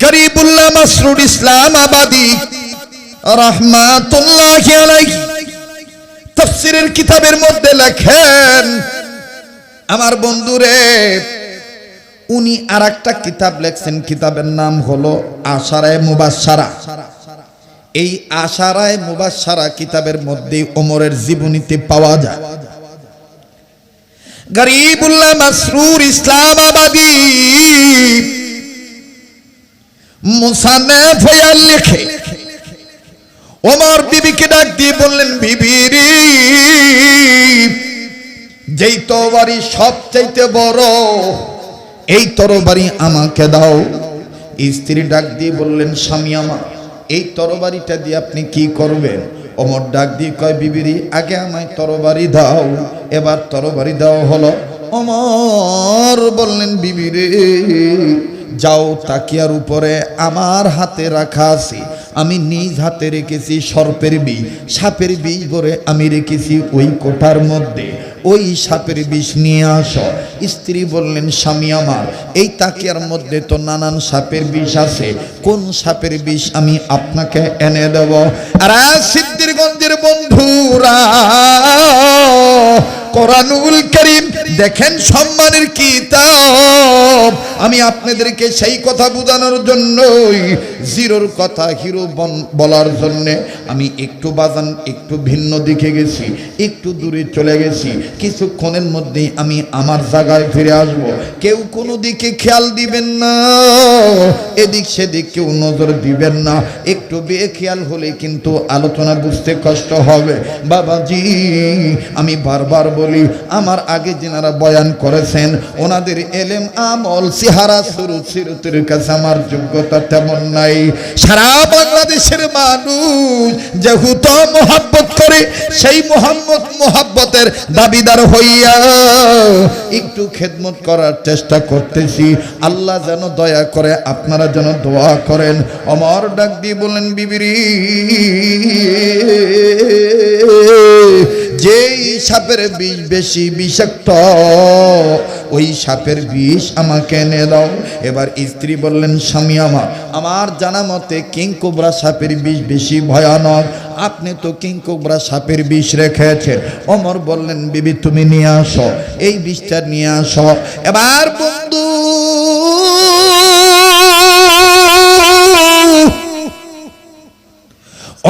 গরিবুল্লাহ মাসরুর ইসলামাবাদী রাহমাতুল্লাহি আলাইহি তাফসীরের কিতাবের মধ্যে লেখেন, আমার বন্ধুরে, উনি আরেকটা কিতাব লেখছেন, কিতাবের নাম হলো আশারায়ে মুবাশশারা। এই আশারায়ে মুবাশশারা কিতাবের মধ্যে ওমরের জীবনীতে পাওয়া যায়। গরিবুল্লাহ মাসরুর ইসলামাবাদী মুসান্নাফ হয়ে লেখে, ওমর বিবিকে ডাক দিয়ে বললেন, বিবি রে, যেই তরবারি সবচাইতে বড়, এই তরবারি আমাকে দাও। স্ত্রী ডাক দিয়ে বললেন, স্বামী আমার, এই তরবারিটা দিয়ে আপনি কি করবেন? ওমর ডাক দিয়ে কয়, বিবিরি, আগে আমায় তরবারি দাও। এবার তরবারি দেওয়া হলো। ওমর বললেন, বিবি রে, যাও, তাকিয়ার উপরে আমার হাতে রাখা আছে, আমি নিজ হাতে রেখেছি সর্পের বিষ, সাপের বিষ ভরে আমি রেখেছি ওই কোঠার মধ্যে, ওই সাপের বিষ নিয়ে আসো। স্ত্রী বললেন, স্বামী আমার, এই তাকিয়ার মধ্যে তো নানান সাপের বিষ আছে, কোন সাপের বিষ আমি আপনাকে এনে দেব? আর সিদ্দিরগঞ্জের বন্ধুরা, কোরআনুল কারীম দেখেন, সম্মানের কিতাব। আমি আপনাদেরকে সেই কথা বোঝানোর জন্যই জিরোর কথা হিরো বলার জন্য আমি একটু বাজান একটু ভিন্ন দিকে গেছি, একটু দূরে চলে গেছি। কিছুক্ষণের মধ্যেই আমি আমার জায়গায় ফিরে আসব। কেউ কোনো দিকে খেয়াল দিবেন না, এদিক সেদিক কেউ নজর দিবেন না। একটু বেখেয়াল হলে কিন্তু আলোচনা বুঝতে কষ্ট হবে। বাবাজি, আমি বারবার বলি, আমার আগে যেনারা বয়ান করেছেন ওনাদের এলেম আমল চেহারা সিরতের কাছে আমার যোগ্যতা তেমন নাই। সারা বাংলাদেশের মানুষ যেহেতু মোহাব্বত করে, সেই মোহাব্বতের দাবিদার হইয়া একটু খেদমত করার চেষ্টা করতেছি। আল্লাহ যেন দয়া করে, আপনারা যেন দোয়া করেন। ওমর ডাক দিয়ে বললেন, বিবিরি, যেই সাপের বিষ বেশি বিষাক্ত, ওই সাপের বিষ আমাকে এনে দাও। এবার স্ত্রী বললেন, স্বামী আমার, আমার জানা মতে কিংকোবরা সাপের বিষ বেশি ভয়ানক, আপনি তো কিংকোবরা সাপের বিষ রেখেছেন। ওমর বললেন, বিবি তুমি নিয়ে আসো, এই বিষটা নিয়ে আসো। এবার বন্ধু,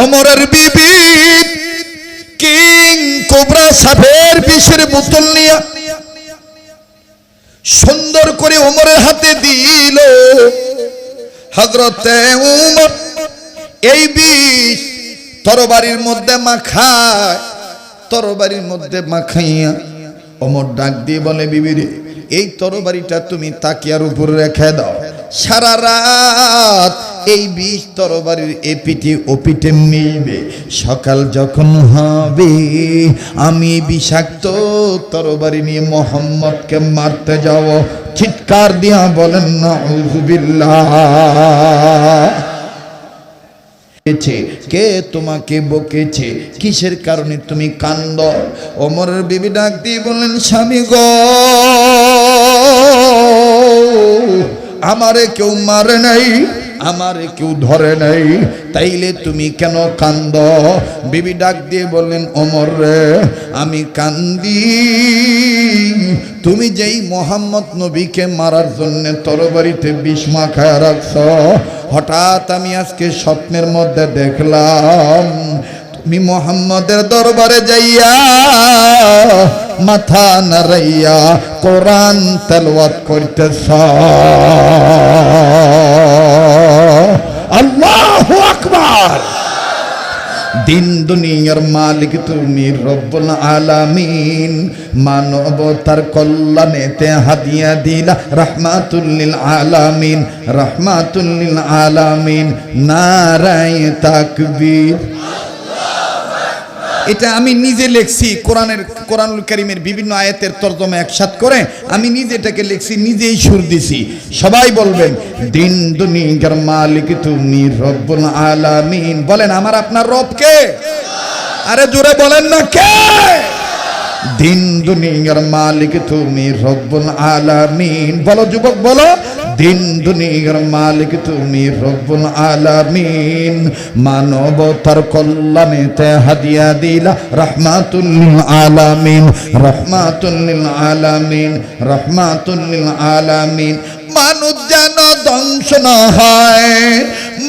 ওমরের বিবি কিংকোবরা সাপের বিষের বোতল নিয়ে সুন্দর করে ওমরের হাতে দিল। হযরতে ওমর এই বিষ তরবারির মধ্যে মাখায়, তরবারির মধ্যে মাখাইয়া ওমর ডাক দিয়ে বলে, বিবিরে, এই তরবারিটা তুমি তাকিয়ার উপর রেখে দাও। সারা রাত এই বিষ তরবারির এপিঠে ওপিঠে মিলবে। সকাল যখন হবে, আমি বিষাক্ত তরবারি নিয়ে মোহাম্মদকে মারতে যাব। চিৎকার দিয়া বলেন নাউযুবিল্লাহ। কে তোমাকে বকেছে? কিসের কারণে তুমি কান্দ? ওমরের বিবি ডাক দিয়ে বললেন, স্বামী গো, আমারে কেউ মারে নাই, আমারে কেউ ধরে নাই, তাইলে তুমি কেন কান্দ? বিবি ডাক দিয়ে বললেন, ওমর রে, আমি কান্দি, তুমি যেই মোহাম্মদ নবীকে মারার জন্য তরবারিতে বিষ মাখায় রাখছ, হঠাৎ আমি আজকে স্বপ্নের মধ্যে দেখলাম তুমি মোহাম্মদের দরবারে যাইয়া মাথা নাড়াইয়া কোরআন তেলাওয়াত করতেছ। আল্লাহু আকবার। দিন দুনিয়ার মালিক তুমি রব্বুল আলামিন, মানবতার কল্যাণেতে হাদিয়া দিলা রাহমাতুল লিল আলামিন, রাহমাতুল লিল আলামিন। নারায়ে তাকবীর। এটা আমি নিজে লিখছি, কোরআনুল কারীমের বিভিন্ন আয়াতের তরজমা একসাথ করে আমি নিজে এটাকে লিখছি, নিজেই সুর দিছি। সবাই বলবেন, দিন দুনিয়ার মালিক তুমি রব্বুল আলামিন। বলেন, আমার আপনার রব কে? আরে জোরে বলেন না, কে? দিন দুনিয়ার মালিক তুমি রব্বুল আলামিন। বলো যুবক বলো, দিন দুনিয়ার মালিক তুমি রব্বুল আলামিন। মানবতার কল্যাণেতে হাদিয়া দিলা রহমাতুল লিল আলামিন, রহমাতুল লিল আলামিন, রহমাতুল লিল আলামিন। মানুষ যেন ধ্বংস না হয়,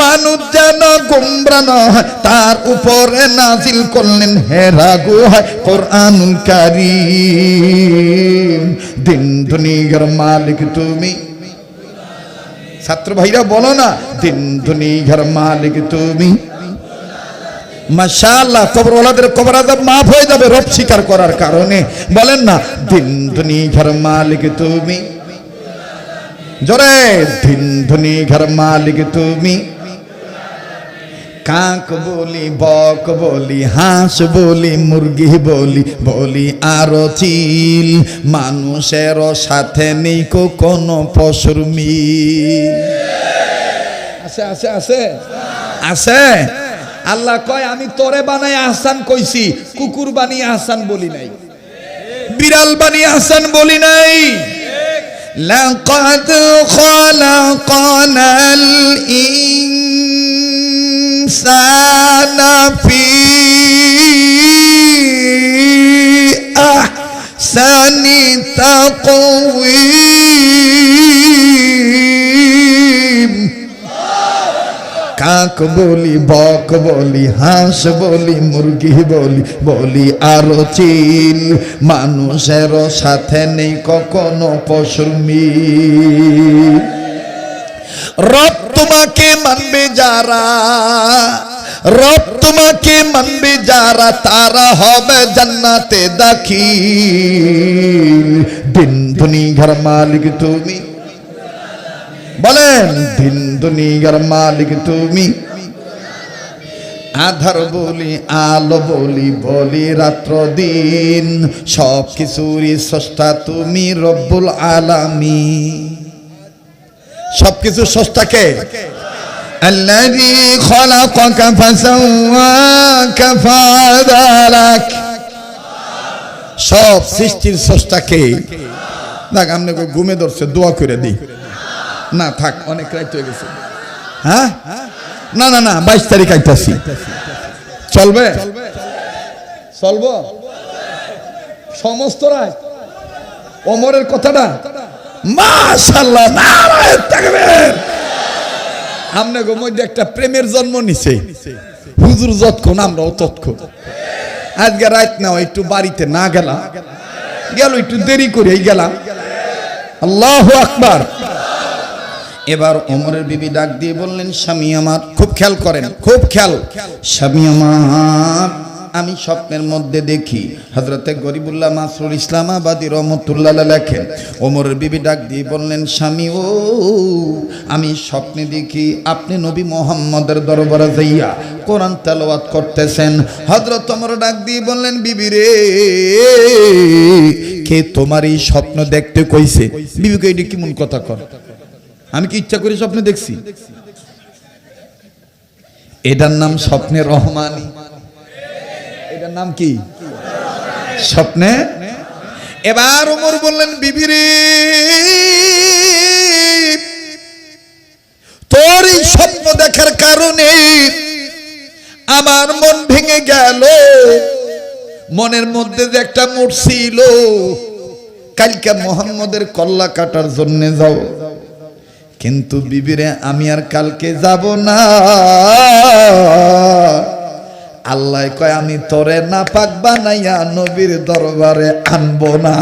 মানুষ যেন গোমরা না হয়, তার উপরে নাজিল করলেন হেরা গুহায় কোরআনুল কারীম। দিন দুনিয়ার মালিক তুমি। ছাত্র ভাইরা বলো না, দিন দুনিয়ার মালিক তুমি। মাশাআল্লাহ, কবরওয়ালাদের কবর আযাব মাফ হয়ে যাবে রব স্বীকার করার কারণে। বলেন না, দিন দুনিয়ার মালিক তুমি। জোরে, দিন দুনিয়ার মালিক তুমি। কাক বলি, বক বলি, হাঁস বলি, মুরগি বলি, বলি আরো চিল, মানুষের সাথে নেই কোনো পশুর মিল। আছে আছে আছে আছে। আল্লাহ কয় আমি তোরে বানাই আহসান কইছি, কুকুর বানিয়ে আহসান বলি নাই, বিড়াল বানিয়ে আহসান বলি নাই। লাকাদ খালাকানাল ইনসানা ফি আহসানি তাকওয়িম। কাক বলি, বক বলি, হাঁস বলি, মুরগি বলি, বলি আরো চিল, মানুষের সাথে নেই কখনো পশুর মিল। রব তোমাকে মানবে যারা, রব তোমাকে মানবে যারা, তারা হবে জান্নাতে দাখিল। দিন দুনিয়ার মালিক তুমি। বলেন, দিন দুনিয়ার মালিক তুমি। আধার বলি, আলো বলি, বলি রাত্র দিন, সব কিছুরই স্রষ্টা তুমি রব্বুল আলামিন। সবকিছু স্রষ্টাকে। আল্লাযী খালাকাকা ফাসাওয়াকা ফাআদালাক। সব সৃষ্টির স্রষ্টাকে। দেখ আপনি ঘুমে ধরছে, দোয়া করে দিই না, থাক অনেক রাত হয়ে গেছে। হ্যাঁ না না না, 22 তারিখ আইতাছি, চলবে চলবো সমস্ত রাত। ওমরের কথাটা মাশাআল্লাহ, নারায়ে তাকবীর। আমনে গো মধ্যে একটা প্রেমের জন্ম নিছে, হুজুর যতক্ষণ আমরাও ততক্ষণ। আজকে রাত না একটু বাড়িতে না গেলাম, গেল একটু দেরি করে গেলাম। আল্লাহু আকবার। এবার ওমরের বিবি ডাক দিয়ে বললেন, স্বামী আমার, খুব খেয়াল করেন, খুব খেয়াল, স্বামী আমার, আমি স্বপ্নের মধ্যে দেখি। হযরতে গরিবুল্লাহ মাসরুর ইসলামাবাদী রহমাতুল্লাহ লেখেন, ওমরের বিবি ডাক দিয়ে বললেন, স্বামী ও, আমি স্বপ্নে দেখি আপনি নবী মুহাম্মদের দরবারে যাইয়া কোরআন তেলাওয়াত করতেছেন। হযরত ওমর ডাক দিয়ে বললেন, বিবি রে, কে তোমার এই স্বপ্ন দেখতে কইছে? বিবিকে এটা কেমন কথা কর? আমি কি ইচ্ছা করে স্বপ্নে দেখছি? এটার নাম স্বপ্নে রহমানি। এটার নাম কি? স্বপ্নে। এবার ওমর বললেন, বিবি রে, তোর এই স্বপ্ন দেখার কারণে আমার মন ভেঙে গেল। মনের মধ্যে যে একটা মোট ছিল, কালকে মুহাম্মদের কল্লা কাটার জন্য যাও, কিন্তু বিবিরে আমি আর কালকে যাব না। আল্লাহ কয়, আমি তোরে নাপাক বানাইয়া নবীর দরবারে আনবো না।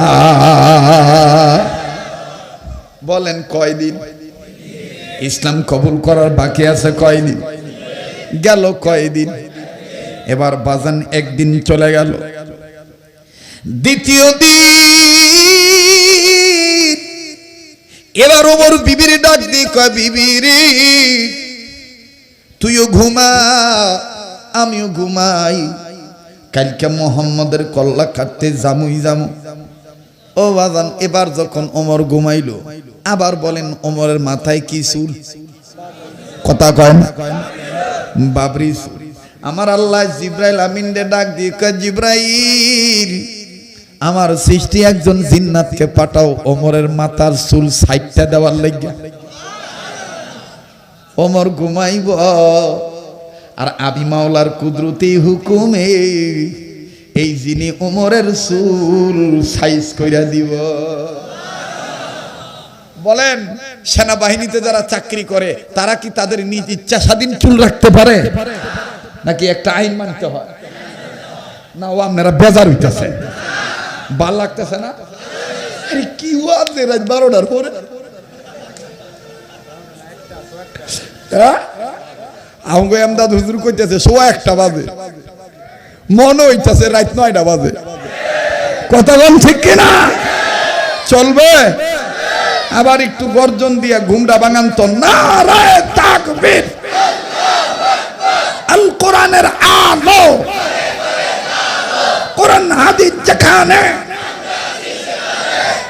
বলেন কয়দিন? ইসলাম কবুল করার বাকি আছে কয়দিন? গেল কয়দিন? এবার বাজান একদিন চলে গেল, দ্বিতীয় দিন। এবার ওমর বিবির ডাক দিয়ে কয়, বিবি রে, তুইও ঘুমা, আমিও ঘুমাই, কালকে মুহাম্মদের কল্লা কাটতে জামুই জামু। ও বাজান, এবার যখন ওমর ঘুমাইলো, আবার বলেন ওমরের মাথায় কি চুল? কথা কয় না, বাবরি চুল। আমার আল্লাহ জিব্রাইল আমিন রে ডাক দিয়ে কয়, জিব্রাইল, আমার সৃষ্টি একজন জিন্নাতকে পাঠাও ওমরের মাথার চুল সাইডটা দেওয়ার লাগিয়া। ওমর ঘুমাইব আর আমি মাওলার কুদরতি হুকুমে এই যিনি ওমরের চুল সাইজ কইরা দিব। বলেন সেনাবাহিনীতে যারা চাকরি করে তারা কি তাদের নিজ ইচ্ছা স্বাধীন চুল রাখতে পারে নাকি একটা আইন মানতে হয়? না, ও আপনারা বেজার হইতেছে, ভাল লাগতেছে না? কি রাত 12টার পরে আমাকে আমদাদ হুজুর কইতেছে 1:15 বাজে, মনে হইতেছে রাত 9টা বাজে। কথা বল ঠিক কিনা? চলবে? আবার একটু গর্জন দিয়া ঘুমটা ভাঙান তো। নারায়ে তাকবীর, আল কোরআনের আলো, কোরআন হাদিস যেখানে,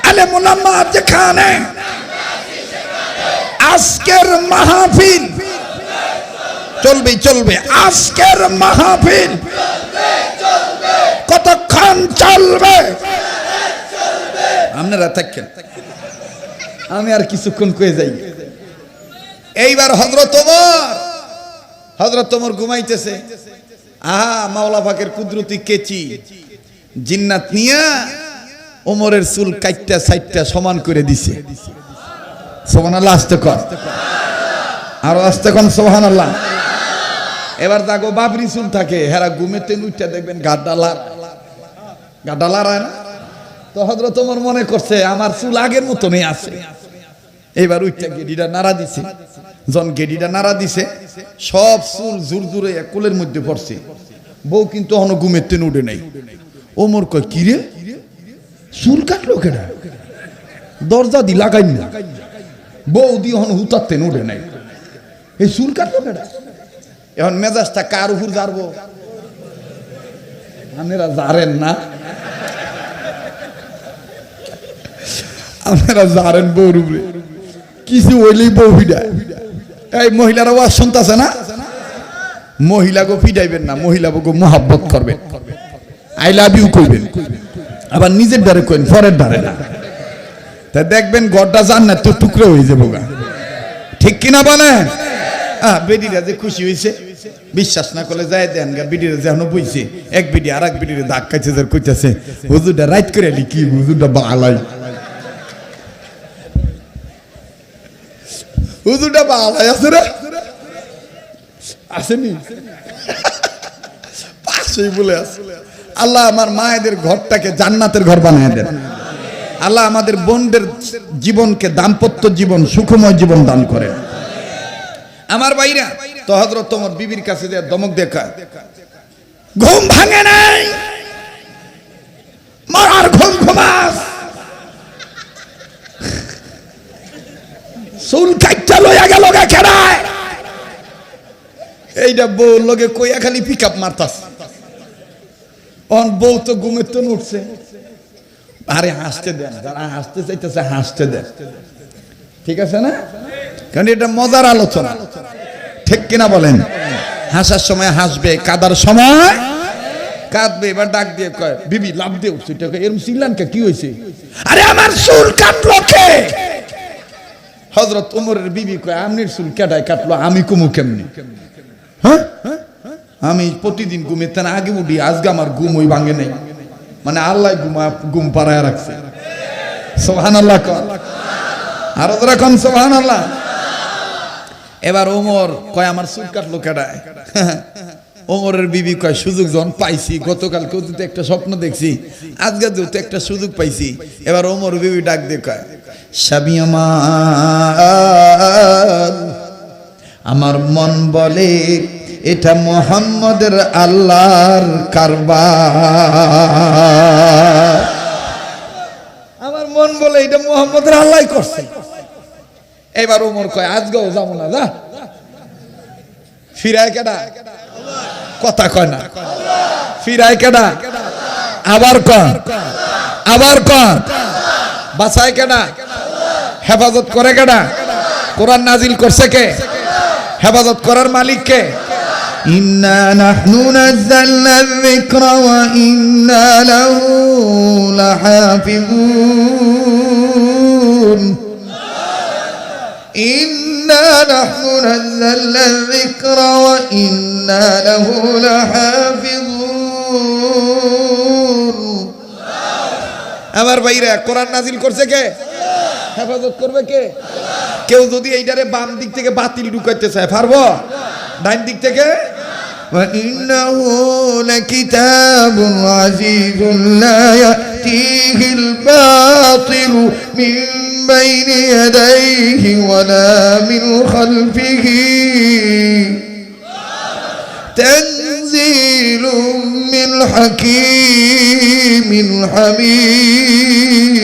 আলেম উলামা যেখানে, আজকের মাহফিল চলবে চলবে, আজকের মাহফিল কতক্ষণ চলবে আপনারা থাকেন, আমি আর কিছুক্ষণ কয়ে যাই। এইবার হযরত ওমর ঘুমাইতেছে। আহা, মাওলা পাকের কুদরতি কেচি জিন্নাত নিয়া ওমরের চুল কাইটটা সাইটটা সমান করে দিছে। সুবহানাল্লাহ, আস্তে কর, আরো আস্তে কর সুবহানাল্লাহ। এবার দেখো বাবরি চুল থাকে, হেরা ঘুমেতে উঠতে দেখবেন গাড্ডা লড়ায় না। তো হযরত ওমর মনে করছে আমার চুল আগের মতনই আছে। এবার উঠতে গেডিটা নাড়া দিছে। যখন গেডিটা নাড়া দিছে সব চুল জোর জোরে কোলের মধ্যে পড়ছে। বউ কিন্তু এখনো ঘুমেতে উঠে নাই। ওমর কয়, কি রে চুল কাটলো কেডা? দরজা দি লাগাই না, বউ দি এখন হুতাতে উঠে নাই, এই চুল কাটলো কেডা? এখন মেজাজটা কার উপর জারবো? আপনারা জারেন না, আপনারা জারেন বউর উপরে কিছু হইলেই বউ ফিডায়। এই মহিলারা ওয়াজ শুনতেছে না? মহিলাকে ফিডাইবেন না, মহিলাকে মোহাব্বত করবেন, আই লাভ ইউ কইবেন, আবার নিজের দ্বারে কইবেন, পরের দ্বারে না। তা দেখবেন ঘরটা জান্নাত তো টুকরো হয়ে যাবো গা। ঠিক কিনা বলেন? বেডিরা যে খুশি হয়েছে, বিশ্বাস না করলে যায় দেন গা। বিডিরা যে এখনো বইছে, এক বিডি আর এক বিডিরে দাগ খাইছে, যার কইতেছে হুজুরটা রাইট করে কি হুজুরটা বালাই, হুজুরটা বালাই আছে রে, আসেনি পাশেই বলে আছে। আল্লাহ আমার মায়েদের ঘরটাকে জান্নাতের ঘর বানায় দেন। আল্লাহ আমাদের বোনদের জীবনকে দাম্পত্য জীবন সুখময় জীবন দান করে। আমার ভাইরা, তো হযরত ওমর বিবির কাছে যে দমক দেখা, ঘুম ভাঙে নাই, মারার ঘুম ঘুমাস, চুল কাইটা লইয়া গেল গা খেড়ায়। এইটা বউ লগে কইয়া খালি পিক আপ মারতাস। অন বউ তো ঘুমের তো উঠছে। আরে হাসতে দেন, যারা হাসতে চাইতেছে হাসতে দেন, ঠিক আছে না? কারণ এটা মজার আলোচনা, ঠিক কিনা বলেন? হাসার সময় হাসবে, কাদার সময় কাঁদবে। এবার ডাক দিয়ে কয়, বিবি লাভ দিয়ে উঠছে, এরকম চিল্লানকে কি হয়েছে? আরে আমার চুল কাটলো কে? হযরত ওমরের বিবি কয়, আমনের চুল কেটায় কাটলো, আমি কুমু কেমনি? হ্যাঁ, আমি প্রতিদিন ঘুমেতে না আগে উঠি, আজকে আমার ঘুম ওই ভাঙে নাই, মানে আল্লাহ ঘুম পাড়ায় রাখছে। সুবহানাল্লাহ কর, আরো যারা কোন সুবহানাল্লাহ। এবার ওমর কয়, আমার চুল কাটলো কেডায়? ওমরের বিবি কয়, সুযোগ যখন পাইছি, গতকালকেও তো একটা স্বপ্ন দেখছি, আজকে তো একটা সুযোগ পাইছি। এবার ওমর বিবি ডাক দিয়ে কয়, স্বামী আমার মন বলে এটা মুহাম্মদের আল্লাহর কারবার। আমার মন বলে এটা মুহাম্মদের আল্লাহ করছে। এবার ওমর কয়, আজকেও যাবো না, যা। ফিরায় কেডা? কথা কয় না। ফিরায় কেডা? আবার কর, আবার কর। বাঁচায় কেডা? হেফাজত করে কেডা? কোরআন নাজিল করছে কে? হেফাজত করার মালিক কে? ইন্না নাহনু নাযালনা যিকরা ওয়া ইন্না লাহু লাহাফিজুন ইন্না নাহনু নাযালনা যিকরা ওয়া ইন্না লাহু লাহাফিজুন। আমার ভাইরা, কোরআন নাজিল করছে কে? হেফাজত করবে কে? কেউ যদি এইটারে বাম দিক থেকে বাতিল ঢুকাইতে চায় পারবো? ডাইন দিক থেকে وَإِنَّهُ لَكِتَابٌ عَزِيزٌ لَا يَأْتِيهِ الْبَاطِلُ مِنْ بَيْنِ يَدَيْهِ وَلَا مِنْ خَلْفِهِ تَنزِيلٌ مِنْ حَكِيمٍ حَمِيدٍ।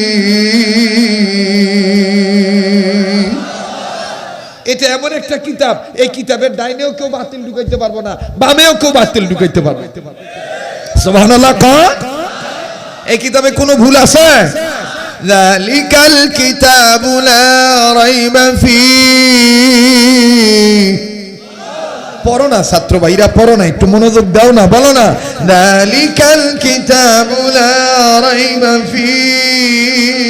এটা এমন একটা কিতাব, এই কিতাবের ডাইনেও কেউ বাতিল ঢুকাইতে পারবো না, বামেও কেউ বাতিল ঢুকাইতে পারবে। সুবহানাল্লাহ। এই কিতাবে কোনো ভুল আছে? যালিকাল কিতাবু লা রাইবা ফীহ। পড়ো না ছাত্র ভাইরা, পড়ো না, একটু মনোযোগ দাও না, বলো না যালিকাল কিতাবু লা রাইবা ফীহ।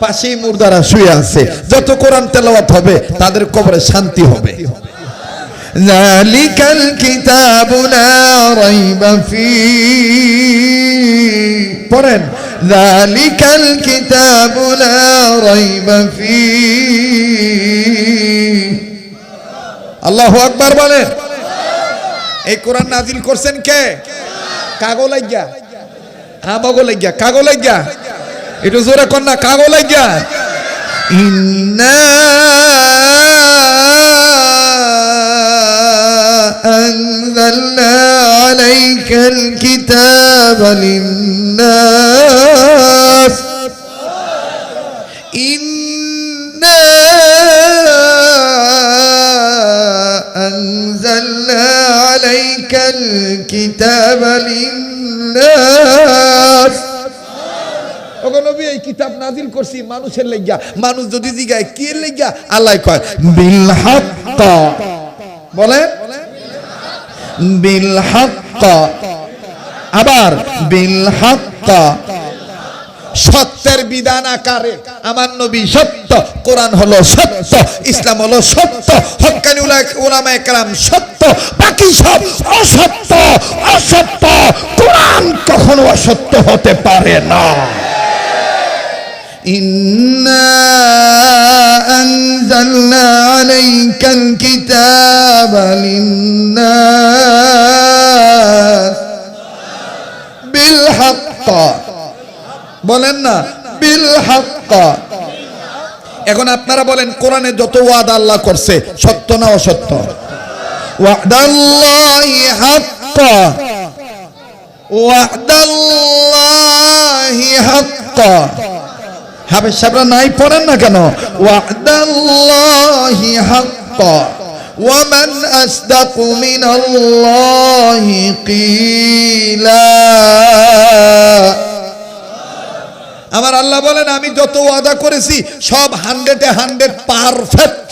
পাশে মুর্দারা শুয়ে আছে, যত কোরআন তেলাওয়াত হবে তাদের কবরে শান্তি হবে। যালিকাল কিতাবু লা রাইবা ফীহ। পড়েন যালিকাল কিতাবু লা রাইবা ফীহ। আল্লাহু আকবার বলেন। এই কোরআন নাজিল করছেন কে? কাগো লাগিয়া, আমাগো লাগিয়া, কাগো লাগিয়া, একটু জোরে কর না, কাগো লাগিয়া। ইন্না আনজালনা আলাইকাল কিতাবা লিন্নাস। ইন্না আনজালনা আলাইকাল কিতাবা লিন্নাস। ওগো নবী, এই কিতাব নাজিল করছি মানুষের লাগিয়া। মানুষ যদি জিগায় কি লাগিয়া, আল্লাহ কয় বিল হক। বলে বিল হক, আবার বিল হক, সত্যের বিধান আকারে। আমার নবী সত্য, কোরআন হলো সত্য, ইসলাম হলো সত্য, হক্কানি উলামায়ে কেরাম সত্য, বাকি সব অসত্য। অসত্য, কোরআন কখনো অসত্য হতে পারে না। ইন্না আনজালনা আলাইকাল কিতাবা লিন্নাস বিল হক। বলেন না বিল হক। এখন আপনারা বলেন, কোরআনে যত ওয়াদা আল্লাহ করছে সত্য না অসত্য? ওয়াদাল্লাহি হক, ওয়াদাল্লাহি হক। হাফেজ সাহেবরা নাই পড়েন না কেন? ওয়াদাল্লাহি হক ওয়া মান আসদাকু মিনাল্লাহি কিলা। আমার আল্লাহ বলেন, আমি যত ওয়াদা করেছি সব 100-এ 100 পারফেক্ট,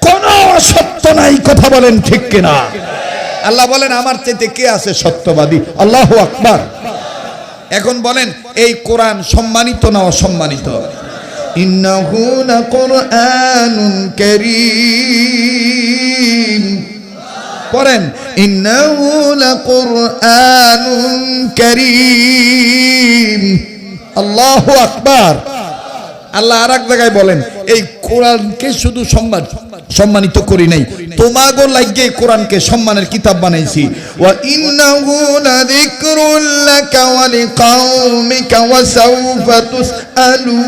কোনো অসত্য নাই। কথা বলেন ঠিক কিনা? আল্লাহ বলেন, আমার চাইতে কে আছে সত্যবাদী? আল্লাহু আকবার। এখন বলেন, এই কোরআন সম্মানিত না অসম্মানিত? ইন্নাহু লাকুরআনুন কারীম। পড়েন ইন্নাহু লাকুরআনুন কারীম। আল্লাহু আকবার। আল্লাহ আরেক জায়গায় বলেন, এই কোরআনকে শুধু সম্মানিত করি নাই, তোমাগো লাগিয়ে কোরআনকে সম্মানের কিতাব বানাইছি। ওয়া ইন্নাহু লাযিকরুল লাকা ওয়া লিকাওমিকা ওয়া সাওফা তুসআলুন।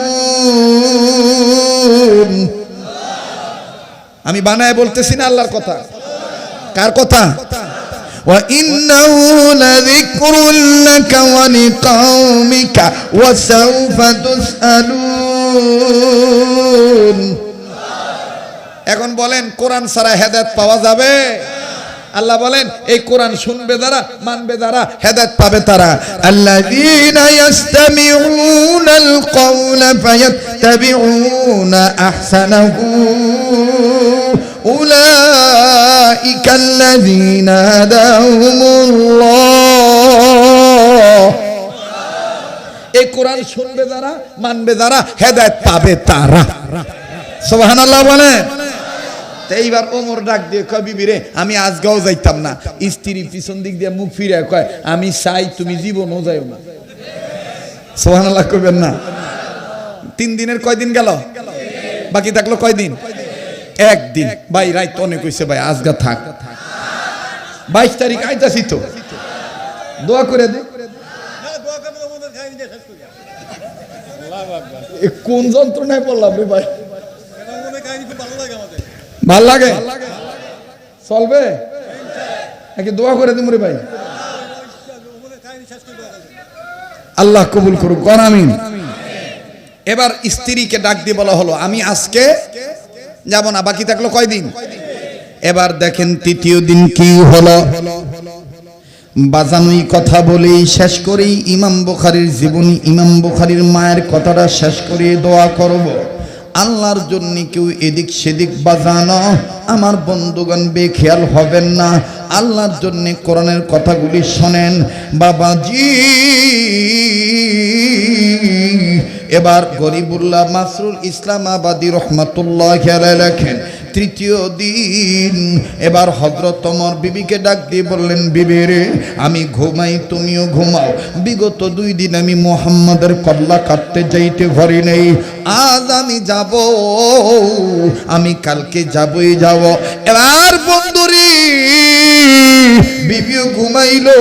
আমি বানায় বলতেছি না, আল্লাহর কথা। কার কথা? ওয়া ইন্নাহু লাযিকরুল লাকা ওয়া লিকাওমিকা ওয়া সাওফা তুসআলুন। এখন বলেন, কোরআন ছাড়া হেদায়েত পাওয়া যাবে? আল্লাহ বলেন, এই কোরআন শুনবে যারা, মানবে যারা, হেদায়েত পাবে তারা। আল্লাযীনা ইয়াসতামিউনাল কাওলা ফায়াত্তাবিউনা আহসানাহু উলাইকাল্লাযীনা হাদাহুমুল্লাহ। এই কোরআন শুনবে যারা, মানবে যারা, হেদায়েত পাবে তারা। সুবহানাল্লাহ বলে। এইবার ওমর ডাক দিয়ে কয়, বিবি রে, আমি আজগাও যাইতাম না। স্ত্রী পিছন দিক দিয়ে মুখ ফিরে কয়, আমি চাই তুমি জীবনও যাইও না। সুবহানাল্লাহ কইবেন না? 3 দিনের কয়দিন গেল? বাকি থাকলো কয়দিন? একদিন। ভাই রাইত অনেক হইছে ভাই, আজগা থাক। 22 তারিখ আইতাছি তো, দোয়া করে দে। কোন যন্ত্রণায় পড়লাম রে ভাই? ভাল লাগে? চলবে নাকি দোয়া করে দিমু রে ভাই? আল্লাহ কবুল করুক, আমিন। এবার স্ত্রীকে ডাক দিয়ে বলা হলো, আমি আজকে যাব না। বাকি থাকলো কয়দিন? এবার দেখেন 3য় দিন কি হলো। বাজানুই কথা বলেই শেষ করেই ইমাম বুখারীর জীবনী, ইমাম বুখারীর মায়ের কথাটা শেষ করে দোয়া করব। আল্লাহর জন্য কেউ এদিক সেদিক বাজানো আমার বন্ধুগণ বেখেয়াল হবেন না। আল্লাহর জন্য কোরআনের কথাগুলি শোনেন বাবাজি। এবার গরিবুল্লাহ মাসরুল ইসলামাবাদী রহমাতুল্লাহি আলাইহি লেখেন, 3য় দিন এবার হযরত ওমর বিবিকে ডাক দিয়ে বললেন, বিবি রে, আমি ঘুমাই তুমিও ঘুমাও। বিগত 2 দিন আমি মুহাম্মাদের কল্লা কাটতে যাইতে পারি নাই। আজ আমি যাব, আমি কালকে যাবই যাব। এবার বন্ধুরে, বিবিও ঘুমাইলো,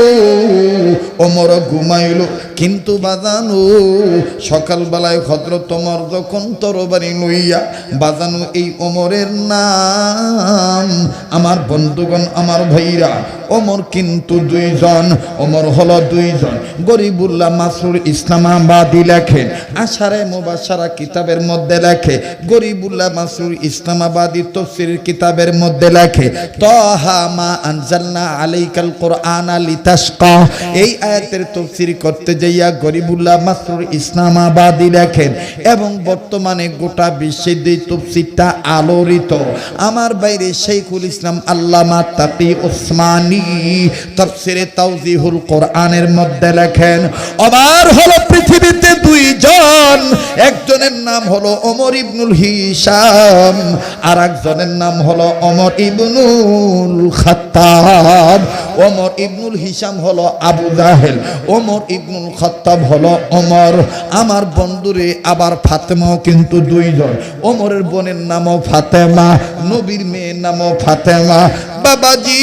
ওমরও ঘুমাইলো। কিন্তু বাজানো সকালবেলায় হযরত ওমর যখন তরবারি লইয়া, বাজানো এই ওমরের নাম আমার বন্ধুগণ, আমার ভাইরা, ওমর কিন্তু 2 জন। ওমর হলো 2 জন। গরিবুল্লাহ মাসরুর ইসলামাবাদী লেখেন, আশারে মুবাশশারা কিতাবের মধ্যে লেখে, গরিবুল্লাহ মাসরুর ইসলামাবাদী তাফসীরের কিতাবের মধ্যে লেখে, তাহা মা আনজালনা আলাইকাল কুরআনা লিতাশকা। এই আয়াতের তাফসীর করতে যাইয়া গরিবুল্লাহ মাসরুর ইসলামাবাদী লেখেন, এবং বর্তমানে গোটা বিশ্বে এই তাফসীরটা আলোড়িত। আমার বাইরে শাইখুল ইসলাম আল্লামা তাকি ওসমানী তাফসীরে তাওজিহুল কোরআনের মধ্যে লেখেন, আমার হলো পৃথিবীতে 2 জন। একজনের নাম হলো ওমর ইবনুল হিশাম, আর একজনের নাম হলো ওমর ইবনুল খাত্তাব। ওমর ইবনুল হিশাম হলো আবু জাহেল, ওমর ইবনুল খাত্তাব হলো ওমর। আমার বন্ধুরে, আবার ফাতেমাও কিন্তু 2 জন। ওমরের বোনের নামও ফাতেমা, নবীর মেয়ের নামও ফাতেমা। বাবাজি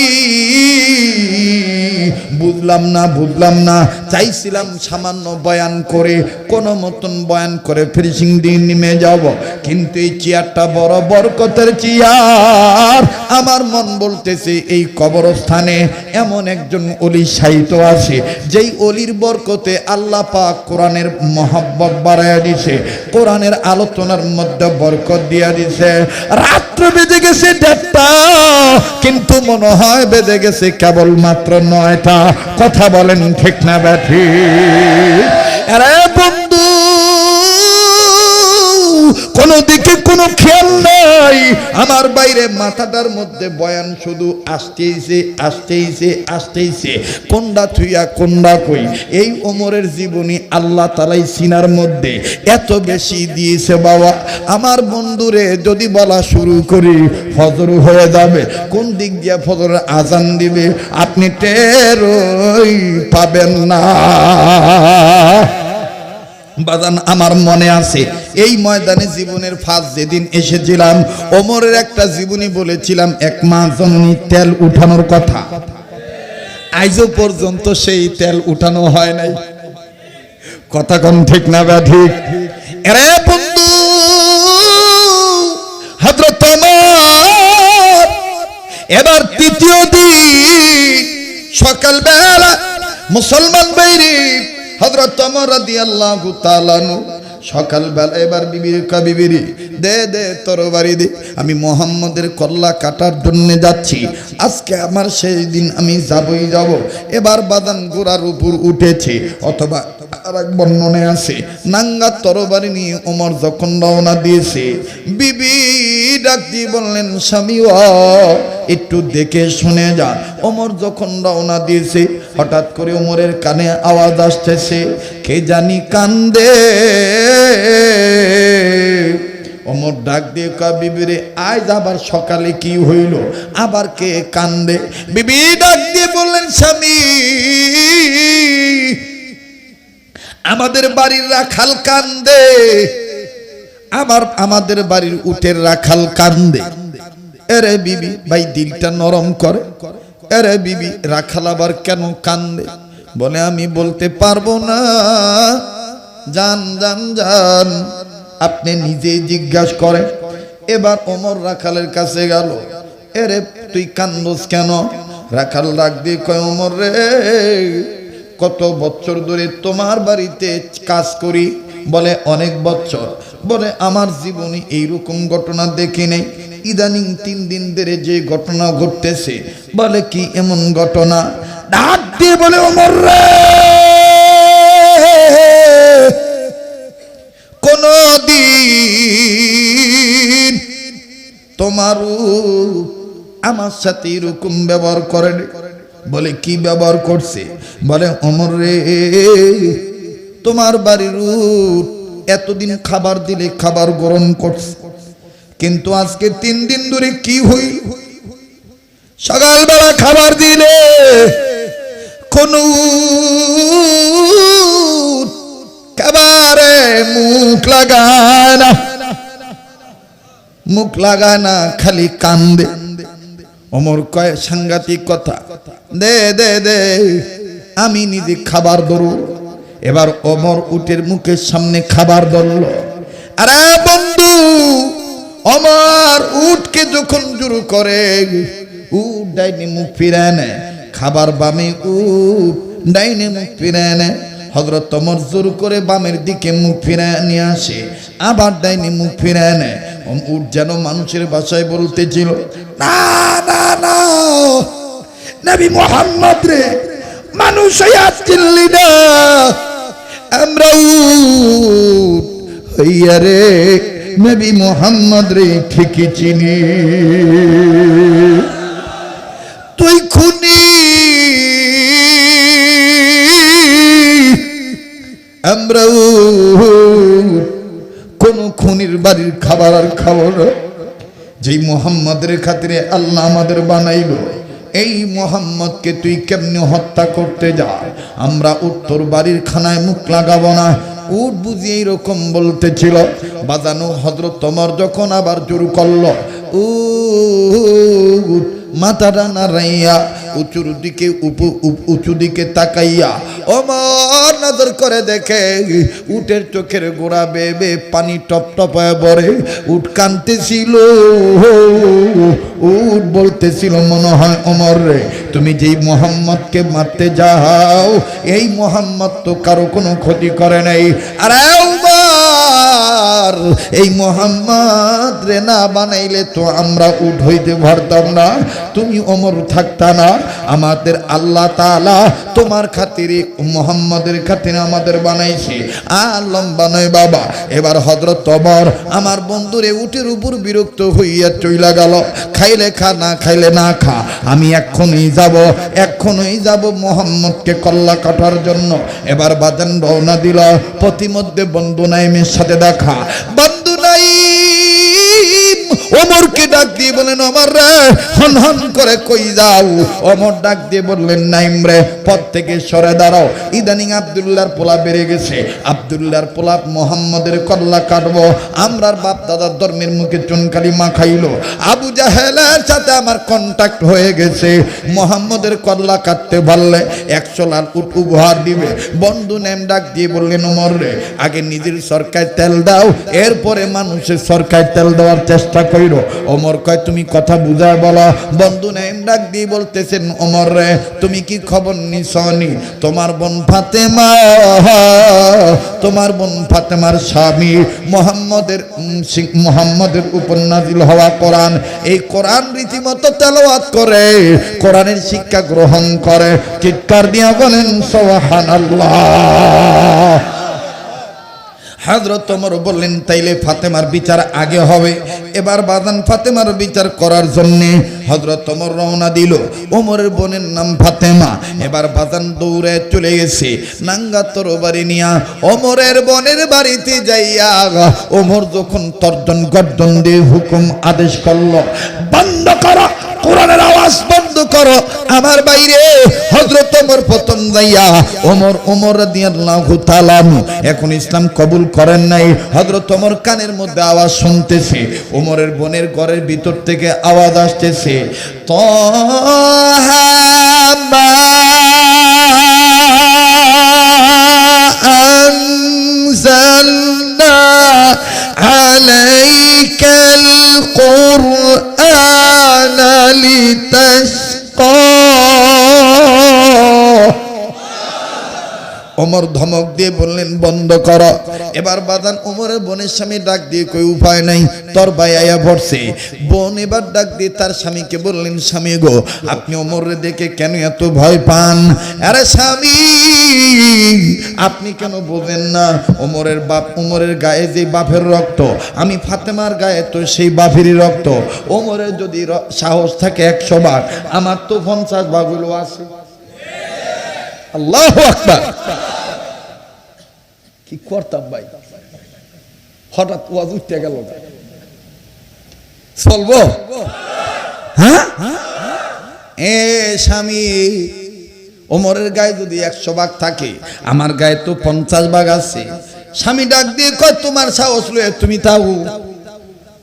বুঝলাম না, চাইছিলাম সামান্য বয়ান করে, কোনো মতন বয়ান করে ফিনিশিং দিয়ে নেমে যাব, কিন্তু এই চেয়ারটা বড় বরকতের চেয়ার। আমার মন বলতেছে এই কবরস্থানে এমন একজন ওলি শায়িত আছে, যেই ওলির বরকতে আল্লাহ পাক কোরআনের মহব্বত বাড়াইয়া দিছে, কোরআনের আলোচনার মধ্যে বরকত দিয়া দিছে। রাত্র বেজে গেছে 1:30, কিন্তু মনে হয় বেজে গেছে কেবল মাত্র 9টা। কথা বলেন ঠিক না ব্যাঠি? আরে বন্ধু, কোন দিকে কোনো খেয়াল নাই। আমার বাইরে মাথাটার মধ্যে বয়ান শুধু আসতেইছে, কোনটা থুইয়া কোনটা কই। এই ওমরের জীবনী আল্লাহ তাআলাই সিনার মধ্যে এত বেশি দিয়েছে বাবা। আমার বন্ধুরে যদি বলা শুরু করি, ফজর হয়ে যাবে। কোন দিক দিয়ে ফজরের আজান দিবে আপনি টেরই পাবেন না। বাজান, আমার মনে আছে এই ময়দানে জীবনের ফার্স্ট যেদিন এসেছিলাম, ওমরের একটা জীবনী বলেছিলাম, 1 মাস জননী তেল উঠানোর কথা। আজও পর্যন্ত সেই তেল উঠানো হয় নাই। কথা কোন ঠিক না ঠিক? আরে বন্ধু, হযরত ওমর এবার 3য় দিন সকালবেলা মুসলমান বাইরে হযরত ওমর রাদিয়াল্লাহু তাআলা সকালবেলা এবার বিবিরি দে তরবারি দে, আমি মুহাম্মদের কল্লা কাটার জন্য যাচ্ছি। আজকে আমার সেই দিন, আমি যাবই যাব। এবার বাদান গোড়ার উপর উঠেছে, অথবা আর এক বর্ণনায় আছে নাঙ্গা তরবারি নিয়ে ওমর যখন রওনা দিয়েছে, বিবি ডাক দিয়ে বললেন স্বামী একটু দেখে শুনে যান। ওমর যখন রওনা দিয়েছে হঠাৎ করে ওমরের কানে আওয়াজ আসতেছে, কে জানি কান্দে। ওমর ডাক দিয়ে কয় বিবিরে আজ আবার সকালে কি হইল, আবার কে কান্দে? বিবি ডাক দিয়ে বললেন স্বামী আমাদের বাড়ির রাখাল কান্দে, আমাদের বাড়ির উটের রাখাল কান্দে। এরে বিবি ভাই দিলটা নরম করে, এরে বিবি রাখাল আবার কেন কান্দে? বলে আমি বলতে পারবো না, জান জান জান আপনি নিজেই জিজ্ঞাসা করেন। এবার ওমর রাখালের কাছে গেল, এরে তুই কান্দোস কেন? রাখাল ডাক দিয়ে কয় ওমর রে কত বছর ধরে তোমার বাড়িতে কাজ করি। বলে অনেক বছর। বলে আমার জীবনে এইরকম ঘটনা দেখি নেই, ইদানিং 3 দিন ধরে যে ঘটনা ঘটতেছে। বলে কি এমন ঘটনা? ডাক দিয়ে বলে ওমর রে কোনদিন তোমার আমার সাথে এরকম ব্যবহার করেন? বলে কি ব্যবহার করছে? বলে ওমর রে তোমার বাড়ির উট এতদিন খাবার দিলে খাবার গ্রহণ করছে, কিন্তু আজকে 3 দিন ধরে কি হই, সকালবেলা খাবার দিলে কোন খাবারে মুখ লাগায় না, মুখ লাগায় না, খালি কান্দে। ওমর কয় সাংঘাতিক কথা, দে দে দে আমি নিজে খাবার ধরু। এবার ওমর উটের মুখের সামনে খাবার ধরল। আরে বন্ধু ওমর উটকে যখন জোর করে উট ডাইনে মুখ ফিরায় নেয়, খাবার বামে উট ডাইনে মুখ ফিরায় নেয়। হযরত ওমর জোর করে বামের দিকে মুখ ফিরায় নিয়ে আসে, আবার ডাইনে মুখ ফিরায় নেয়। উট যেন মানুষের ভাষায় বলতেছিল, না না না নবী মুহাম্মদ রে মানুষ হইয়া চিনলি না, আমরা উট হইয়া রে নবী মুহাম্মদ রে ঠিকই চিনি। তুই খুনি, আমরা কোন খুনির বাড়ির খাবার আর খাবো না। যেই মুহাম্মদের খাতিরে আল্লাহ আমাদের বানাইলো, এই মুহাম্মদকে তুই কেমনে হত্যা করতে যা? আমরা উত্তর বাড়ির খানায় মুখ লাগাবো না। উট বুঝি এইরকম বলতেছিল। বাজানো হযরত ওমর যখন আবার জোর করলো, উট মাথাটা নাড়াইয়া উঁচু দিকে তাকাইয়া ওমর নজর করে দেখে উটের চোখের গোড়া বেয়ে পানি টপ টপ হয়ে পড়ে। উট কাঁদতেছিল, উট বলতেছিল মনে হয় ওমর রে তুমি যেই মুহাম্মদকে মারতে যাও, এই মুহাম্মদ তো কারো কোনো ক্ষতি করে নাই। আরে ওমর এই মুহাম্মদ রে না বানাইলে তো আমরা উট হইতে পারতাম না, তুমি ওমর থাকতা না। আমাদের আল্লাহ তাআলা তোমার খাতিরে মুহাম্মদের খাতিরে আমাদের বানাইছে, আর লম্বা নয় বাবা। এবার হযরত ওমর আমার বন্ধুরে উটের উপর বিরক্ত হইয়া চইলা গেল। খাইলে খা, না খাইলে না খা, আমি এক্ষুনি যাব মুহাম্মদকে কল্লা কাটার জন্য। এবার বাজান রওনা দিল। প্রতিমধ্যে বন্ধু নাইমের সাথে দেখা। বন্ধু নাইম ওমরকে ডাক দিয়ে বলেন ওমর রে হন হন করে কই যাও? ওমর ডাক দিয়ে বললেন নাইম রে পথ থেকে সরে দাঁড়াও। ইদানিং আব্দুল্লাহর পোলা বেড়ে গেছে, আব্দুল্লাহর পোলা মুহাম্মদের কল্লা কাটবো। আমরার বাপ দাদার ধর্মের মুখে চুনকালি মাখাইলো, আবু জাহেলের সাথে আমার কন্টাক্ট হয়ে গেছে। মুহাম্মদের কল্লা কাটতে পারলে 100 লাখ উট উপহার দিবে। বন্ধু নাইম ডাক দিয়ে বললেন ওমর রে আগে নিজের সরকার তেল দাও, এরপরে মানুষের সরকার তেল দেওয়ার চেষ্টা করি। কইল। ওমর কয় তুমি কথা বুঝায় বলো। বন্ধু নাইম ডাক দিয়ে বলতেছেন ওমর রে তুমি কি খবর নিছনি? তোমার বোন ফাতেমা, তোমার বোন ফাতেমার স্বামী মুহাম্মদের উপর নাজিল হওয়া কোরআন, এই কোরআন রীতিমতো তেলাওয়াত করে, কোরআনের শিক্ষা গ্রহণ করে। চিৎকার দিয়া বলেন সুবহানাল্লাহ। হযরত ওমর বললেন তাইলে ফাতেমার বিচার আগে হবে। এবার বাজান ফাতেমার বিচার করার জন্য হযরত ওমর রওনা দিল। ওমরের বোনের নাম ফাতেমা। এবার বাজান দৌড়ে চলে গেছে নাঙ্গা তরবারি নিয়া ওমরের বোনের বাড়িতে যাইয়া ওমর যখন তর্জন গর্জন দিয়ে হুকুম আদেশ করলো বন্ধ করো, কোরআনের আওয়াজ বন্ধ করো আমার বাইরে। হযরত ওমর প্রথম যাইয়া ওমর রাদিয়াল্লাহু তাআলা এখন ইসলাম কবুল করেন নাই। হযরত ওমর কানের মধ্যে আওয়াজ শুনতেছে, ওমরের বোনের ঘরের ভিতর থেকে আওয়াজ আসতেছে তাহা মা আনজালনা আলাইকাল কুরআন লিতাশকা। ওমর ধমক দিয়ে বললেন বন্ধ করো। এবার বাজান ওমরের বোনের স্বামী ডাক দিয়ে কই উপায় নাই, তোর ভাই আয়া পড়ছে। বোন এবার ডাক দিয়ে তার স্বামীকে বললেন স্বামী গো আপনি ওমরের দেখে কেন এত ভয় পান? আরে স্বামী আপনি কেন বোঝেন না ওমরের বাপ, ওমরের গায়ে যে বাপের রক্ত, আমি ফাতেমার গায়ে তো সেই বাপেরই রক্ত। ওমরের যদি সাহস থাকে 100 ভাগ, আমার তো 50 ভাগ হলো আছে। আল্লাহু আকবার। কি করতাম ভাই, হঠাৎ ওয়াজ উঠতে গেল, চলবো? হ্যাঁ এ স্বামী ওমরের গায়ে যদি 100 ভাগ থাকে, আমার গায়ে তো 50 ভাগ আছে। স্বামী ডাক দিয়ে কয় তোমার সাহস লয়ে তুমি তাও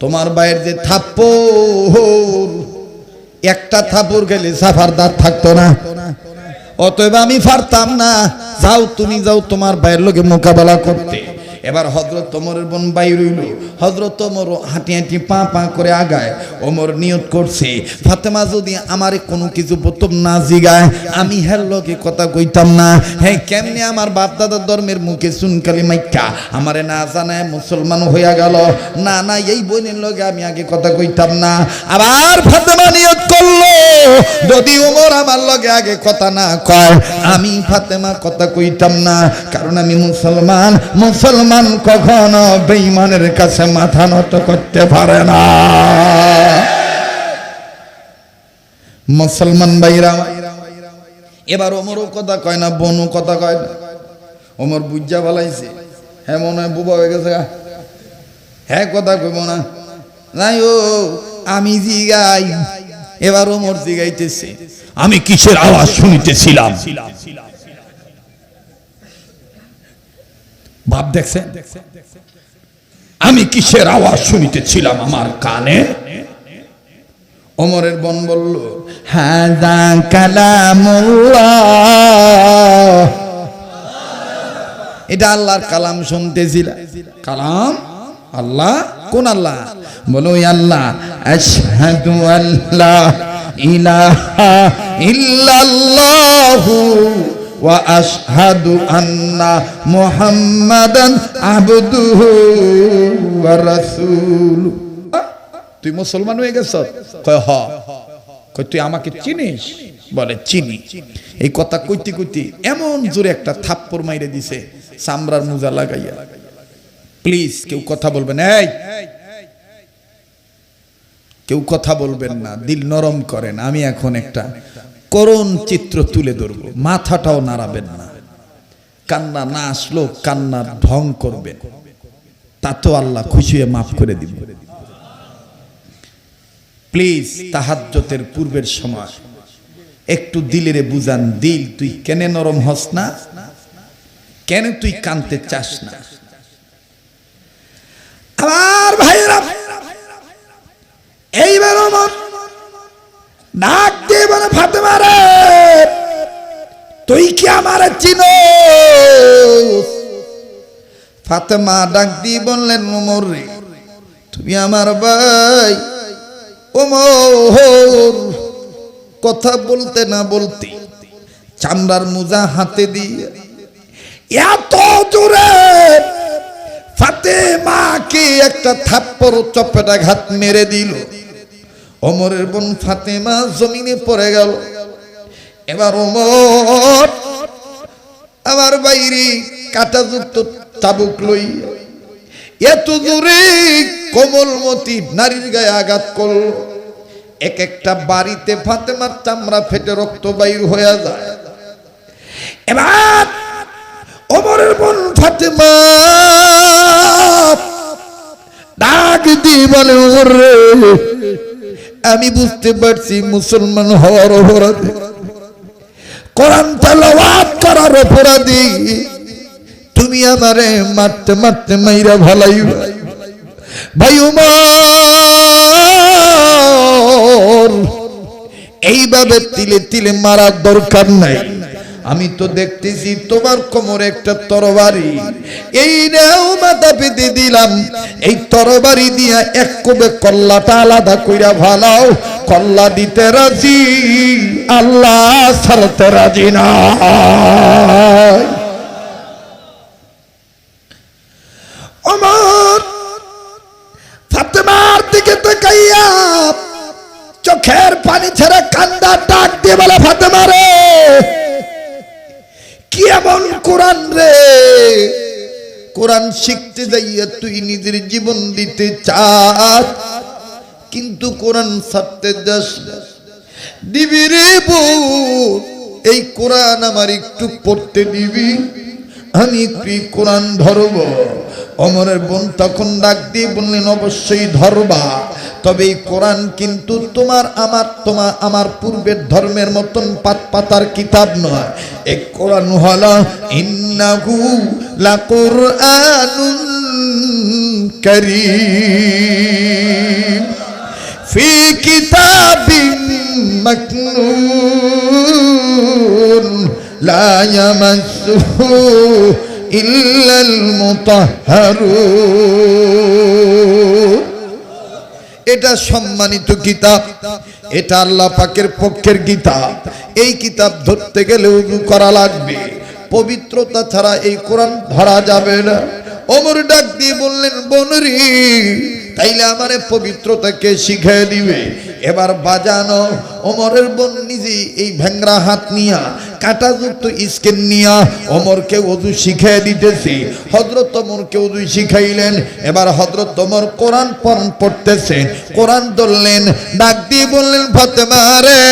তোমার ভাইয়ের যে থাপ্পড়, একটা থাপ্পড় গেলে সাফার দাঁত থাকতো না, অতএব আমি পারতাম না। যাও তুমি যাও তোমার ভাইয়ের লোকে মোকাবেলা করতে। এবার হযরত ওমরের বোন বাইর হইল। হযরত ওমর হাঁটি হাঁটি পা পা করে আগায়। ওমর নিয়ত করছে ফাতেমা যদি আমারে কোনো কিছু প্রথম না জিগায় আমি হের লোকে কথা কইতাম না। হ্যাঁ কেমনে আমার বাপ দাদার ধর্মের মুখে সুনকালি মাইকা আমারে না জানায় মুসলমান হইয়া গেল। না না এই বোনের লোকে আমি আগে কথা কইতাম না। আবার ফাতেমা নিয়ত করলো যদি ওমর আমার লগে আগে কথা না কয় আমি ফাতেমা কথা কইতাম না, কারণ আমি মুসলমান। মুসলমান কখনো বেঈমানের কাছে মাথা নত করতে পারে না। মুসলমান ভাইরা এবার ওমরও কথা কয় না, বোনও কথা কয় না। ওমর বুঝা বলাইছে হ্যাঁ মনে হয় বুবা হয়ে গেছে, হ্যাঁ কথা কইব না। নাই ও আমি জিগাই। এবার ওমর জিগাইতেছে আমি কিসের আওয়াজ শুনিতেছিলাম? বাপ দেখছেন আমি কিসের আওয়াজ শুনিতেছিলাম আমার কানে? ওমরের বোন বলল হাযা কালামুল্লাহ, এটা আল্লাহর কালাম শুনতেছিলাম। কালাম আল্লাহ? কোন আল্লাহ? বলো আল্লাহ আশহাদু আল্লা ইলাহা ইল্লাল্লাহু ওয়া আশহাদু আন্না মুহাম্মাদান আবদুহু ওয়া রাসূলুহু। তুই মুসলমান হয়ে গেছ? কয় হ। কয় তুই আমাকে চিনিস? বলে চিনি। এই কথা কইতে কইতে এমন জোরে একটা থাপ্পড় মাইরে দিছে চামড়ার মোজা লাগাইয়া। প্লিজ কেউ কথা বলবেন, এই কেউ কথা বলবেন না, দিল নরম করেন। আমি এখন একটা করুণ চিত্র তুলে ধরবো, মাথাটাও নাড়াবেন না। কান্না না আসলো কান্নার ঢং করবেন, তাতেও আল্লাহ খুশি হয়ে মাফ করে দিবেন। প্লিজ তাহাজ্জুদের পূর্বের সময় একটু দিলেরে বুঝান, দিল তুই কেন নরম হস না, কেন তুই কানতে চাস না? আমার ভাইরা এইবার ওমর ডাক দিয়ে বলে ফাতেমা রে তুই কি আমারে চিনোস? ফাতেমা ডাক দিয়ে বললেন ওমর রে তুমি আমার ভাই, ওমর কথা বলতে না বলতে চামড়ার মোজা হাতে দিয়ে এত জোরে ফাতেমাকে একটা থাপ্পড় চপেটাঘাত মেরে দিল। ওমরের বোন ফাতেমা জমিনে পড়ে গেল। এবার ওমর আমার বাইরে কাঁটাযুক্ত চাবুক লই এত জোরে কোমলমতি নারীর গায়ে আঘাত করল, এক একটা বাড়িতে ফাতেমার চামড়া ফেটে রক্ত বাইর হয়ে যায়। এবার ওমরের বোন ফাতেমা ডাক দিয়ে বলে, ওমর রে, আমি বুঝতে পারছি মুসলমান হওয়ার অপরাধী, কোরআন তেলাওয়াত করার অপরাধী, তুমি আমারে মারতে মারতে মাইরা ভালাই। ভাই ওমর, এইভাবে তিলে তিলে মারার দরকার নাই। আমি তো দেখতেছি তোমার কোমরে একটা তরবারি, এই নাও মাথা পেতে দিলাম, এই তরবারি দিয়া এক কোবে কল্লাটা আলাদা কইরা ভালাও। কল্লা দিতে রাজি, আল্লাহ ছাড়তে রাজি না। ওমর ফাতেমার দিকে তাকাইয়া চোখের পানি ছেড়ে কান্দা ডাক দিয়ে বলে, ফাতেমা রে, কি এমন কোরআন রে, কোরআন শিখতে যাইয়া তুই নিজের জীবন দিতে চাস, কিন্তু কোরআন ছাড়তে যাস না। দিবি রে বউ, এই কোরআন আমার একটু পড়তে দিবি, আমি একটু কোরআন ধরব। ওমরের বোন তখন ডাক দিয়ে বললেন, অবশ্যই ধরবা, তবে এই কোরআন কিন্তু আমার পূর্বের ধর্মের মতন পাতার কিতাব নয়। এই কোরআন হলো ইন্নাহু লাকুরআনুন কারীম ফি কিতাবিন মাকনুন লা ইয়ামাসসুহু ইল্লাল মুতাহহারুন। এটা সম্মানিত কিতাব, এটা আল্লাহ পাকের পক্ষের কিতাব। এই কিতাব ধরতে গেলে ওযু করা লাগবে, পবিত্রতা ছাড়া এই কোরআন ধরা যাবে না। ওমর ডাক দিয়ে বললেন, বোনরি, তাইলে আমারে পবিত্রতাকে শিখিয়ে দিবে। এবার বাজানো ওমরের বোন নিজে এই ভেংরা হাত নিয়া কাঁটাযুক্ত স্কেল নিয়া ওমরকে ওযু শিখিয়ে দিতেছে। হযরত ওমরকে ওযু শিখাইলেন। এবার হযরত ওমর কোরআন পড়তেছেন, কোরআন ধরলেন, ডাক দিয়ে বললেন, ফাতেমা রে,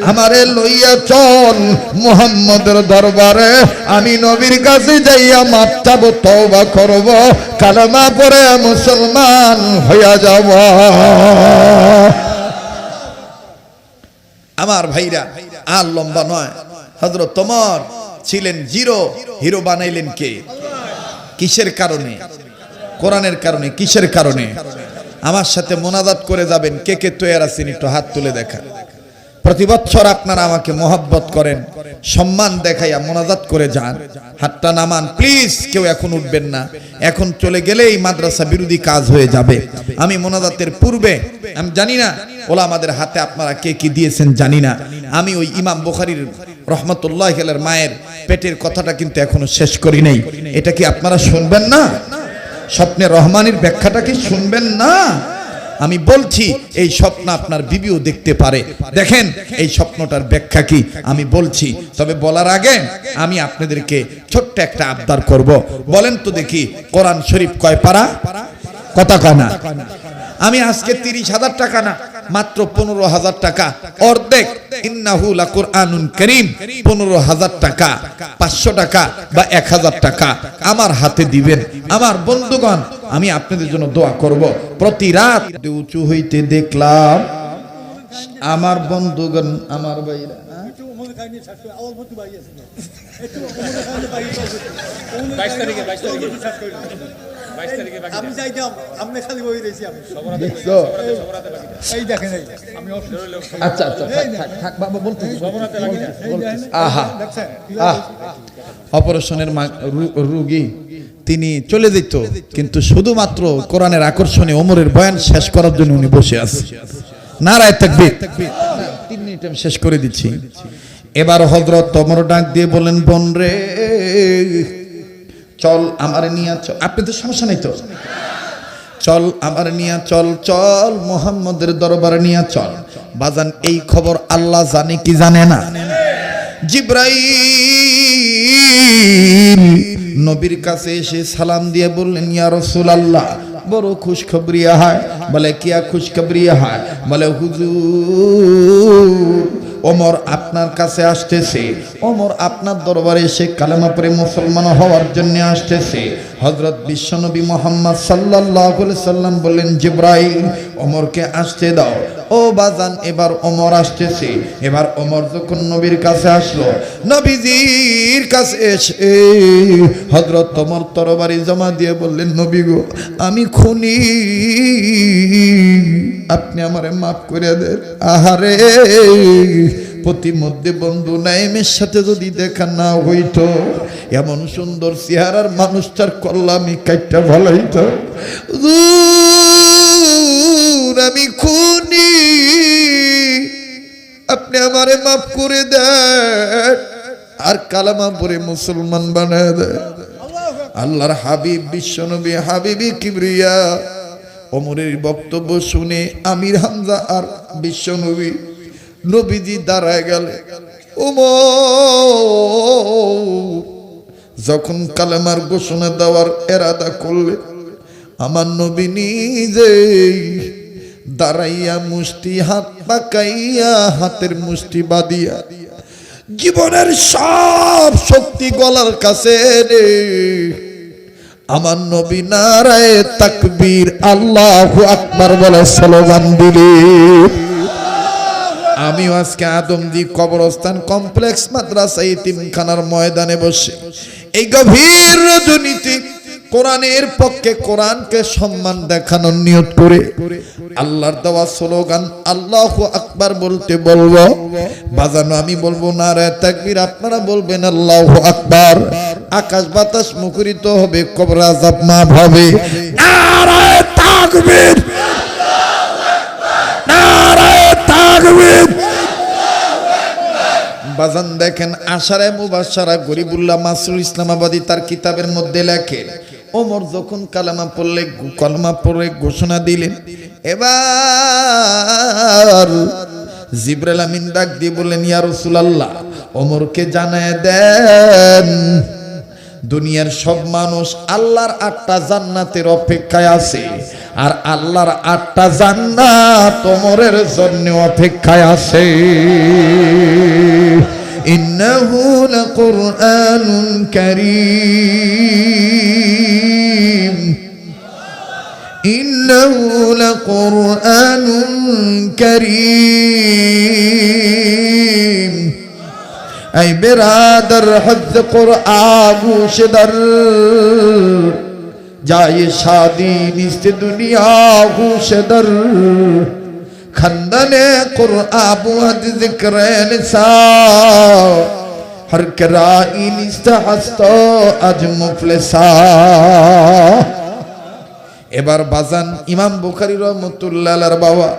আমারে লইয়া চল মুহাম্মদের দরবারে, আমি নবীর কাছে যাইয়া মাপ চাবো, তওবা করব, কালেমা পড়ে মুসলমান হইয়া যাব। আমার ভাইরা, আর লম্বা নয়, হযরত ওমর ছিলেন জিরো, হিরো বানাইলেন কে? কিসের কারণে? কোরআনের কারণে। কিসের কারণে? আমার সাথে মোনাজাত করে যাবেন। কে কে তৈরি আছেন একটু হাত তুলে দেখা। প্রতি বছর আপনারা আমাকে মহব্বত করেন, সম্মান দেখাইয়া মোনাজাত করে যান। হাতটা নামান প্লিজ, কেউ এখন উঠবেন না, এখন চলে গেলে এই মাদ্রাসা বিরোধী কাজ হয়ে যাবে। আমি মোনাজাতের পূর্বে, আমি জানি না ওলামাদের হাতে আপনারা কে কি দিয়েছেন জানি না, আমি ওই ইমাম বুখারীর রহমতুল্লাহ আলাইহির মায়ের পেটের কথাটা কিন্তু এখনো শেষ করি নাই। এটা কি আপনারা শুনবেন না? স্বপ্নে রহমানের ব্যাখ্যাটা কি শুনবেন না? আমি বলছি এই স্বপ্ন আপনার বিবিও দেখতে পারে। দেখেন এই স্বপ্নটার ব্যাখ্যা কি আমি বলছি। তবে বলার আগে আমি আপনাদেরকে ছোট্ট একটা আবদার করব। বলেন তো দেখি, কোরআন শরীফ কয় পারা? কথা কয় না। আমি আজকে 30,000 টাকা না, মাত্র 15,000 টাকা, অর্ধেক ইন্নাহু লাকুরআনুন কারীম, 15,000 টাকা, 500 টাকা বা 1,000 টাকা আমার হাতে দিবেন। আমার বন্ধুগণ, আমি আপনাদের জন্য দোয়া করব। প্রতি রাত উঁচু হইতে দেখলাম আমার বন্ধুগণ, আমার ভাইরা, আচ্ছা আচ্ছা, থাক বাবা, বলতে অপারেশনের রোগী তিনি চলে যেত, কিন্তু শুধুমাত্র কোরআনের আকর্ষণে ওমরের বয়ান শেষ করার জন্য উনি বসে আছে। নারায়ে তাকবীর। 3 মিনিট আমি শেষ করে দিচ্ছি। এবার হযরত ওমর ডাক দিয়ে বলেন, বোন রে চল আমার নিয়ে চল। আপনি তো সমস্যা নাই তো? চল আমার নিয়ে চল, চল মুহাম্মদের দরবারে নিয়ে চল। বাজান এই খবর আল্লাহ জানে কি জানে না? জিবরাইল নবীর কাছে এসে সালাম দিয়ে বললেন, ইয়া রাসূলুল্লাহ বড় খুশখবরি হয়। বলে কিয়া খুশখবরি হয়? বলে হুজুর ওমর আপনার কাছে আসতেছে, ওমর আপনার দরবারে এসে কালেমা পড়ে মুসলমান হওয়ার জন্য আসতেছে। হযরত বিশ্বনবী মুহাম্মদ সাল্লাল্লাহু আলাইহি সাল্লাম বললেন, জিবরাইল ওমরকে আসতে দাও। ও বাজান এবার ওমর আসতেছে। এবার ওমর যখন নবীর কাছে আসলো, নবীজির কাছে এসে হযরত ওমর তরবারি জমা দিয়ে বললেন, নবী গো আমি খুনি, আপনি আমারে মাফ করে দেন। আহারে প্রতিমধ্যে বন্ধু নাইমের সাথে যদি দেখা না হইতো, এমন সুন্দর চেহারার মানুষটার কল্লা আমি কাইটা ভালাইতো। আমি খুনি, আপনি আমারে মাফ করে দেন আর কালেমা পড়ে মুসলমান বানায় দেন। আল্লাহর হাবিব বিশ্বনবী হাবিবি কিবরিয়া ওমরের বক্তব্য শুনে আমির হামজা আর বিশ্বনবী নবীজি দাঁড়ায় গেলে। ওমর যখন কালেমার ঘোষণা দেওয়ার এরাদা করলে, আমার নবী নিজেই দাঁড়াইয়া মুষ্টি হাত পাকাইয়া হাতের মুষ্টি বাঁধিয়া জীবনের সব শক্তি গলার কাছে রে আমার নবী নারায়ে তাকবীর আল্লাহু আকবার বলে স্লোগান দিলে। আমিও আজকে আদমদী কবরস্থান কমপ্লেক্স মাদ্রাসা ইতিমখানার ময়দানে বসে এই গভীর রজনীতে কোরআনের পক্ষে কোরআনকে সম্মান দেখানোর নিয়ত করে আল্লাহর দেওয়া স্লোগান আল্লাহু আকবার বলতে বলবো। বাজানো আমি বলবো নারায়ে তাকবীর, আপনারা বলবেন আল্লাহু আকবার। আকাশ বাতাস মুখরিত হবে, কবর আযাব মাফ হবে। নারায়ে তাকবীর, নারায়ে তাকবীর। বাজান দেখেন আশারে মুবাশশারা গরিবুল্লাহ মাসরুর ইসলামাবাদী তার কিতাবের মধ্যে লেখেন, ওমর যখন কালেমা পড়লে ঘোষণা দিলেন, এবার জিবরাইল আমিন ডাক দিয়ে বললেন, ইয়া রাসূলুল্লাহ ওমরকে জানায় দেন দুনিয়ার সব মানুষ আল্লাহর 8টা জান্নাতের অপেক্ষায় আছে, আর আল্লাহর 8টা জান্নাত ওমরের জন্য অপেক্ষায় আছে। ইন্নাহু লাকুরআনুন কারীম, ইন্নাহু লাকুরআনুন কারীম। ऐ बिरादर हज कुरआन गूशदर जाए शादी निस्त दुनिया गूशदर खंदने कुरआन हद जिक्र निसा हर कराई निस्त हस्तो अज मुफलिसा। এবার বাজান ইমাম বুখারী রাহমাতুল্লাহ আলাইহির বাবা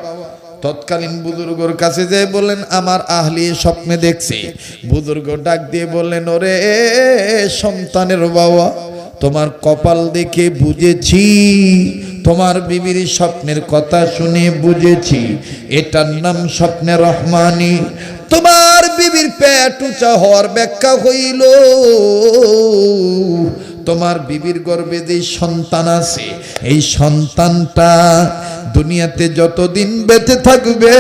তৎকালীন বুজুর্গর কাছে যে বললেন, আমার আহলি স্বপ্নে দেখছে। বুজুর্গ ডাক দিয়ে বললেন, ওরে সন্তানের বাবা, তোমার কপাল দেখে বুঝেছি, তোমার বিবির স্বপ্নের কথা শুনে বুঝেছি, এটার নাম স্বপ্নে রহমানি। তোমার বিবির পেট উঁচা হওয়ার ব্যাখ্যা হইল তোমার বিবির গর্ভে যে সন্তান আছে, এই সন্তানটা দুনিয়াতে যতদিন বেঁচে থাকবে,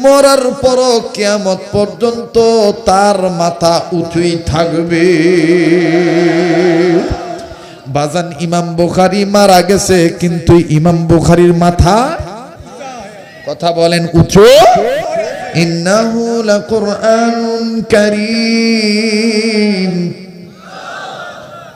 মরার পর কিয়ামত পর্যন্ত তার মাথা উঁচুই থাকবে। বাজান ইমাম বুখারী মারা গেছে, কিন্তু ইমাম বুখারীর মাথা, কথা বলেন, উঁচু। ইন্নাহু লাকুরআনুন কারীম।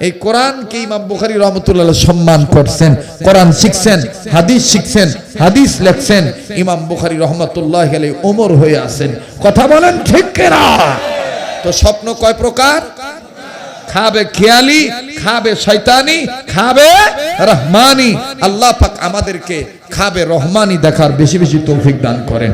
এই কোরআনকে ইমাম বুখারী রাহমাতুল্লাহ আলাইহি সম্মান করছেন, কোরআন শিখছেন, হাদিস শিখছেন, হাদিস লেখছেন। ইমাম বুখারী রাহমাতুল্লাহ আলাইহি ওমর হয়ে আছেন, কথা বলেন ঠিক কিনা? তো স্বপ্ন কয় প্রকার? খাবে খেয়ালি, খাবে শয়তানি, খাবে রহমানি। আল্লাহ পাক আমাদেরকে খাবে রহমানি দেখার বেশি বেশি তৌফিক দান করেন।